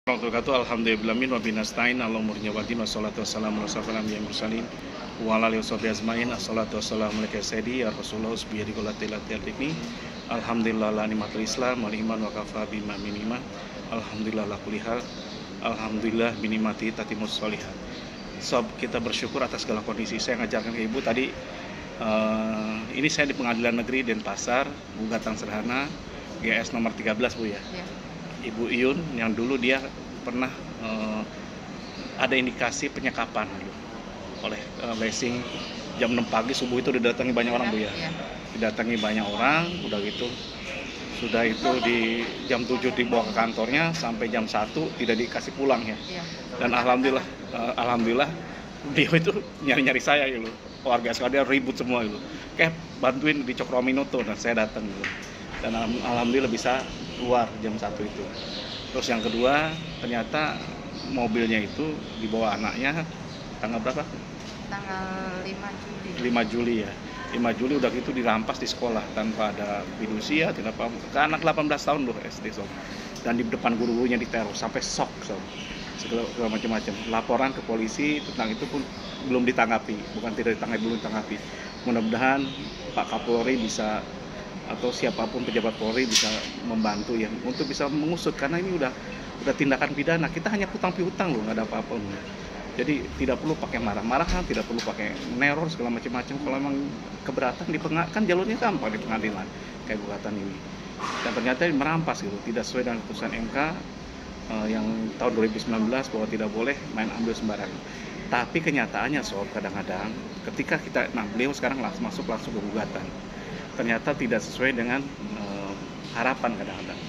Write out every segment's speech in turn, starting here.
Wabarakatuh. Alhamdulillahirabbil alamin wa binastain Allahumma wadin wassalatu wassalamu ala asyrofil anbiya'i wal mursalin wa ala alihi washabihi ajmain. Assalatu wassalamu alayka sayyidi ya Rasulullah usbiyadi qolatilatil tikni. Alhamdulillah la nikmatul Islam wal iman wa kafa bima minima. Alhamdulillah la kulli hal. Alhamdulillah binimati tatimus sholihat. Sob, kita bersyukur atas segala kondisi. Saya ngajarkan ke Ibu tadi, ini saya di Pengadilan Negeri Denpasar, gugatan sederhana GS nomor 13 Bu ya. Ibu Iyun yang dulu dia pernah ada indikasi penyekapan gitu, oleh lessing jam 6 pagi subuh itu didatangi banyak orang Bu ya. Didatangi banyak orang, udah gitu sudah itu di jam 7 dibawa ke kantornya sampai jam 1 tidak dikasih pulang ya. Dan alhamdulillah dia itu nyari-nyari saya gitu. Warga sekalian ribut semua gitu. Kayak bantuin di Cokroaminoto dan saya datang gitu. Dan alhamdulillah bisa keluar jam 1 itu. Terus yang kedua, ternyata mobilnya itu dibawa anaknya tanggal berapa? Tanggal 5 Juli. 5 Juli ya. 5 Juli udah gitu dirampas di sekolah tanpa ada fidusia, tidak apa. Ke anak 18 tahun loh SD sob. Dan di depan guru-gurunya diteror sampai shock sob. Segala macam-macam. Laporan ke polisi tentang itu pun belum ditanggapi, bukan tidak ditanggapi, belum ditanggapi. Mudah-mudahan Pak Kapolri bisa atau siapapun pejabat Polri bisa membantu ya untuk bisa mengusut, karena ini udah tindakan pidana. Kita hanya hutang piutang loh, nggak ada apa-apa. Jadi tidak perlu pakai marah-marahan, tidak perlu pakai neror segala macam-macam. Kalau memang keberatan kan jalurnya gampang di pengadilan kayak gugatan ini. Dan ternyata merampas gitu, tidak sesuai dengan putusan MK yang tahun 2019 bahwa tidak boleh main ambil sembarangan. Tapi kenyataannya sob, kadang-kadang ketika kita, beliau sekarang masuk langsung ke gugatan, ternyata tidak sesuai dengan harapan kadang-kadang.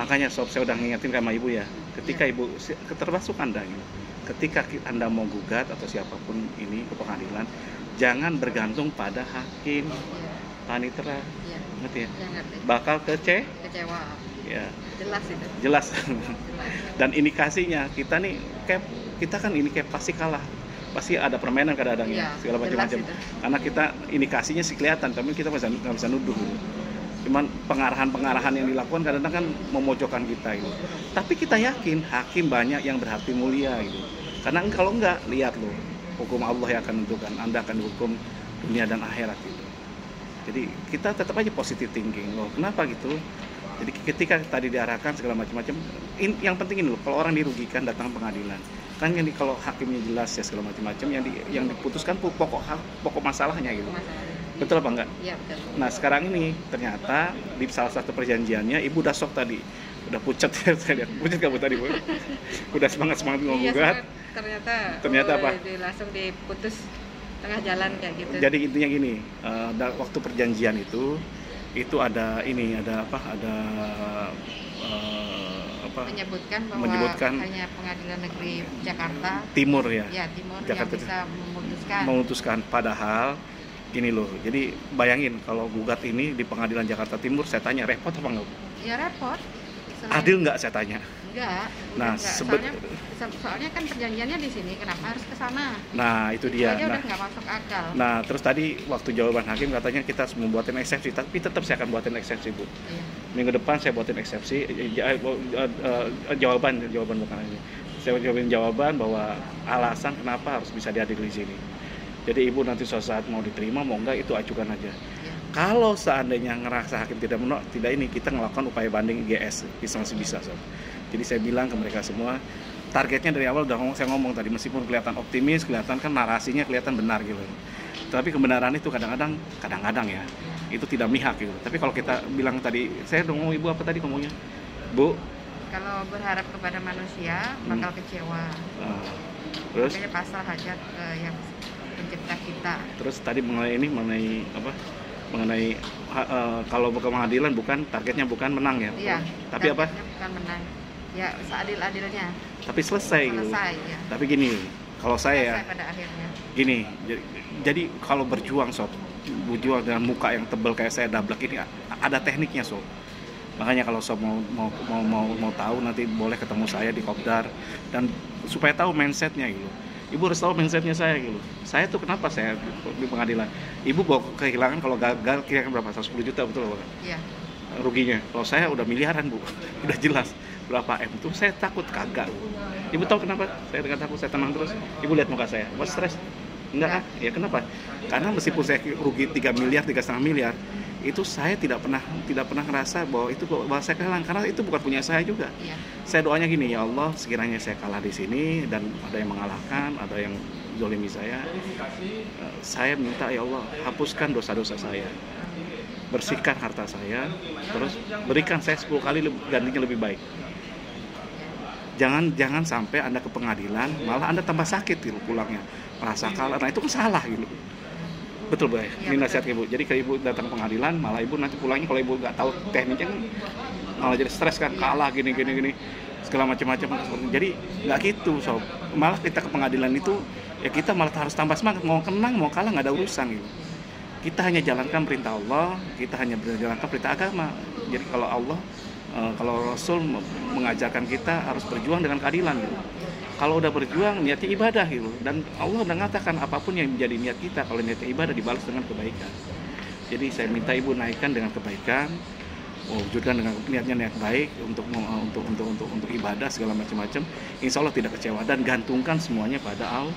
Makanya sob, saya udah ngingetin sama Ibu ya, ketika Ibu, termasuk Anda gitu, ketika Anda mau gugat atau siapapun ini ke pengadilan, jangan bergantung pada hakim, panitera, ngerti ya? Bakal kecewa. Ya. Jelas itu. Jelas. Dan indikasinya kita nih kita kan ini pasti kalah. Pasti ada permainan kadang-kadang ya, segala macam-macam. Karena kita indikasinya sih kelihatan, tapi kita nggak bisa nuduh gitu. Cuman pengarahan yang dilakukan kadang-kadang kan memojokkan kita gitu. Tapi kita yakin hakim banyak yang berhati mulia gitu. Karena kalau enggak, lihat loh, hukum Allah yang akan menentukan. Anda akan dihukum dunia dan akhirat gitu. Jadi kita tetap aja positive thinking loh. Kenapa gitu? Jadi ketika tadi diarahkan segala macam-macam, yang penting ini loh, kalau orang dirugikan datang ke pengadilan. Kan kalau hakimnya jelas ya segala macam-macam yang diputuskan pokok masalahnya gitu. Betul apa enggak? Iya, betul. Nah, sekarang ini ternyata di salah satu perjanjiannya Ibu udah shock tadi. Udah pucat ya saya lihat. Pucat enggak Bu tadi, Bu? Udah semangat mau gugat. Ternyata apa? Langsung diputus tengah jalan kayak gitu. Jadi intinya gini, waktu perjanjian itu ada menyebutkan hanya Pengadilan Negeri Jakarta Timur ya. Ya, Timur Jakarta yang bisa memutuskan. Padahal gini loh. Jadi bayangin kalau gugat ini di Pengadilan Jakarta Timur, saya tanya repot apa enggak Bu? Ya repot. Adil nggak saya tanya? Enggak. Nah, soalnya kan perjanjiannya di sini, kenapa harus ke sana? Nah, itu dia. Udah nggak masuk akal. Nah, terus tadi waktu jawaban hakim katanya kita harus membuatin eksepsi, tapi tetap saya akan buatin eksepsi Bu. Iya. Minggu depan saya buatin eksepsi, jawaban bukan ini. Saya jawaban bahwa alasan kenapa harus bisa diadili di sini. Jadi Ibu nanti suatu saat mau diterima, mau enggak itu ajukan aja. Kalau seandainya ngerasa hakim tidak menolak, tidak ini, kita melakukan upaya banding GS, masih bisa sob. Jadi saya bilang ke mereka semua, targetnya dari awal saya ngomong tadi, meskipun kelihatan optimis, kelihatan kan narasinya kelihatan benar gitu. Tapi kebenaran itu kadang-kadang ya, itu tidak mihak gitu. Tapi kalau kita bilang tadi, saya ngomong Ibu apa tadi ngomongnya? Bu? Kalau berharap kepada manusia, bakal kecewa. Terus? Makanya pasrah aja ke yang pencipta kita. Terus tadi mengenai apa? Mengenai kalau ke pengadilan targetnya bukan menang ya. Iya. Tapi apa? Bukan menang. Ya, seadil-adilnya. Tapi selesai gitu. Ya. Tapi gini, kalau saya pada akhirnya. Gini, jadi kalau berjuang sob, berjuang dengan muka yang tebal kayak saya dablek ini ada tekniknya sob. Makanya kalau sob mau tahu nanti boleh ketemu saya di Kopdar dan supaya tahu mindsetnya gitu. Ibu harus tahu mindsetnya saya gitu. Saya tuh kenapa saya di pengadilan. Ibu bawa kehilangan kalau gagal kira-kira berapa? 110 juta betul Pak? Iya. Ruginya. Kalau saya udah miliaran Bu, udah jelas. berapa M tuh saya takut kagak. Ibu tahu kenapa saya dengan takut saya tenang terus? Ibu lihat muka saya, apa stres? Enggak kan? Ya kenapa? Karena meskipun saya rugi 3 miliar, 3,5 miliar, itu saya tidak pernah ngerasa bahwa itu bahwa saya kehilangan, karena itu bukan punya saya juga. Iya. Saya doanya gini, ya Allah, sekiranya saya kalah di sini dan ada yang mengalahkan, ada yang zolimi saya minta ya Allah hapuskan dosa-dosa saya, bersihkan harta saya, terus berikan saya 10 kali gantinya lebih baik. Jangan sampai Anda ke pengadilan malah Anda tambah sakit gitu pulangnya, merasa kalah. Nah itu kan salah gitu. Betul Bu. Ya, Ini nasihat Ibu. Jadi kalau Ibu datang ke pengadilan malah Ibu nanti pulangnya kalau Ibu nggak tahu tekniknya kan malah jadi stres kan, kalah gini segala macam-macam. Jadi nggak gitu sob. Malah kita ke pengadilan itu ya kita malah harus tambah semangat, mau menang mau kalah nggak ada urusan gitu. Kita hanya jalankan perintah Allah, kita hanya menjalankan perintah agama. Jadi kalau Allah, kalau Rasul mengajarkan kita harus berjuang dengan keadilan gitu. Kalau udah berjuang niatnya ibadah gitu, dan Allah udah mengatakan apapun yang menjadi niat kita, kalau niatnya ibadah dibalas dengan kebaikan. Jadi saya minta Ibu naikkan dengan kebaikan, wujudkan dengan niatnya niat baik untuk ibadah segala macam-macam. Insya Allah tidak kecewa, dan gantungkan semuanya pada Allah.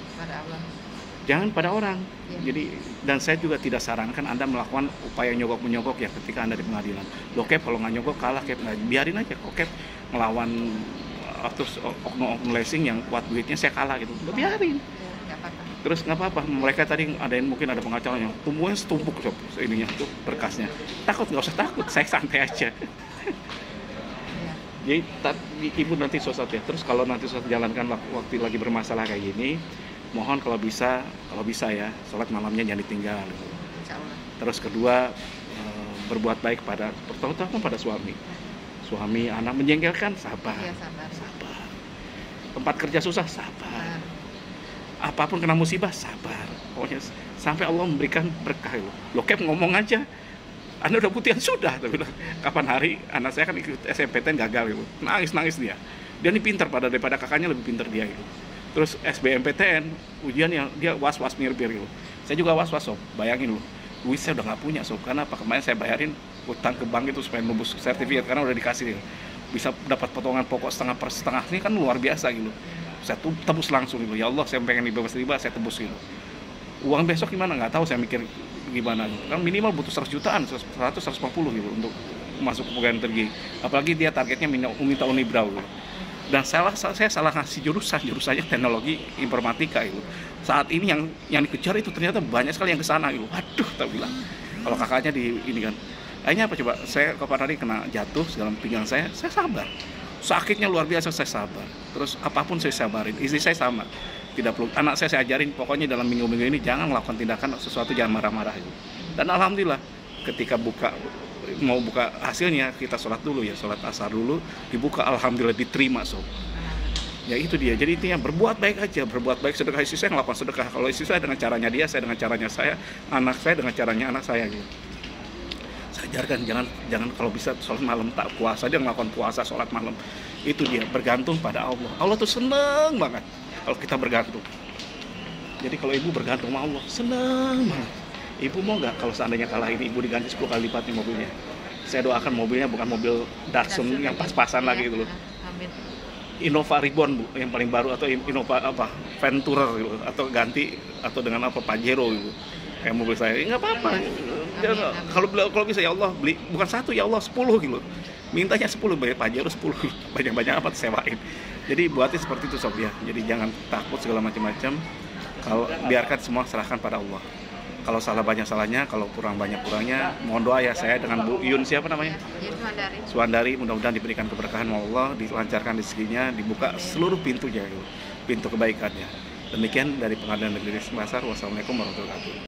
Jangan pada orang. Ya. Jadi, dan saya juga tidak sarankan Anda melakukan upaya nyogok-menyogok ya ketika Anda di pengadilan. Loh Kep, kalau nggak nyogok kalah Kep, nah, biarin aja. Kok Kep ngelawan terus oknum leasing yang kuat duitnya saya kalah gitu. Biarin. Nggak apa-apa. Terus nggak apa-apa. Mereka tadi ada yang mungkin ada pengacaranya, tumbuhnya setumpuk sob, ininya tuh berkasnya. Takut nggak usah takut, saya santai aja. Ya. Jadi Ibu nanti sosat ya. Terus kalau nanti sosat jalankan waktu lagi bermasalah kayak gini, mohon kalau bisa ya sholat malamnya jangan ditinggal. Insya Allah. Terus kedua, berbuat baik terutama pada suami anak menjengkelkan, sabar. Iya, sabar. Tempat kerja susah, sabar. Apapun kena musibah, sabar. Pokoknya sampai Allah memberikan berkah. Lo Kep ngomong aja, Anda udah putihan sudah. Tapi kapan hari anak saya kan ikut SMPTN gagal gitu. Nangis dia. Dia ini pintar daripada kakaknya, lebih pintar dia gitu. Terus SBMPTN ujian yang dia was-was mirip gitu. Saya juga was-was sob. Bayangin duit saya udah nggak punya sob, karena kemarin saya bayarin utang ke bank itu supaya nembus sertifikat, karena udah dikasih gitu. Bisa dapat potongan pokok setengah per setengah, ini kan luar biasa gitu. Saya tebus langsung gitu, ya Allah saya pengen bebas riba, saya tebus gitu. Uang besok gimana nggak tahu, saya mikir gimana gitu. Kan minimal butuh 100 jutaan, 100-150 gitu untuk masuk ke pegawai tinggi. Apalagi dia targetnya minta Unibrau gitu. Dan saya salah ngasih jurusannya teknologi informatika itu. Saat ini yang dikejar itu ternyata banyak sekali yang kesana gitu. Waduh, tak bilang. Kalau kakaknya di ini kan, akhirnya apa coba? Saya kapan hari kena jatuh segala pinggang saya sabar. Sakitnya luar biasa, saya sabar. Terus apapun saya sabarin. Istri saya sama. Tidak perlu. Anak saya ajarin pokoknya dalam minggu-minggu ini jangan melakukan tindakan sesuatu, jangan marah-marah gitu. Dan alhamdulillah ketika mau buka hasilnya, kita sholat dulu ya, sholat asar dulu, dibuka, alhamdulillah diterima sob. Ya itu dia, jadi intinya berbuat baik aja, berbuat baik. Sedekah istri saya ngelakukan sedekah, kalau istri saya dengan caranya dia, saya dengan caranya saya, anak saya dengan caranya anak saya gitu. Saya ajarkan jangan kalau bisa sholat malam, tak puasa dia melakukan puasa, sholat malam. Itu dia, bergantung pada Allah. Allah tuh seneng banget kalau kita bergantung. Jadi kalau ibu bergantung sama Allah, seneng banget. Ibu mau nggak kalau seandainya kalah ini ibu diganti 10 kali lipat nih mobilnya? Saya doakan mobilnya bukan mobil Datsun yang pas-pasan lagi gitu loh. Amin. Innova Reborn Bu, yang paling baru, atau Innova Venturer gitu, atau ganti atau dengan Pajero gitu. Kayak mobil saya, nggak apa-apa. Kalau bisa ya Allah beli bukan 1 ya Allah 10 gitu. Mintanya 10, bayar Pajero 10, banyak-banyak apa sewain. Jadi buatnya seperti itu sob ya. Jadi jangan takut segala macam-macam. Kalau biarkan semua serahkan pada Allah. Kalau salah banyak salahnya, kalau kurang banyak kurangnya, mohon doa ya saya dengan Bu Yun, siapa namanya? Suandari, mudah-mudahan diberikan keberkahan oleh Allah, dilancarkan rezekinya, dibuka seluruh pintunya, pintu kebaikannya. Demikian dari Pengadilan Negeri Denpasar. Wassalamualaikum warahmatullahi wabarakatuh.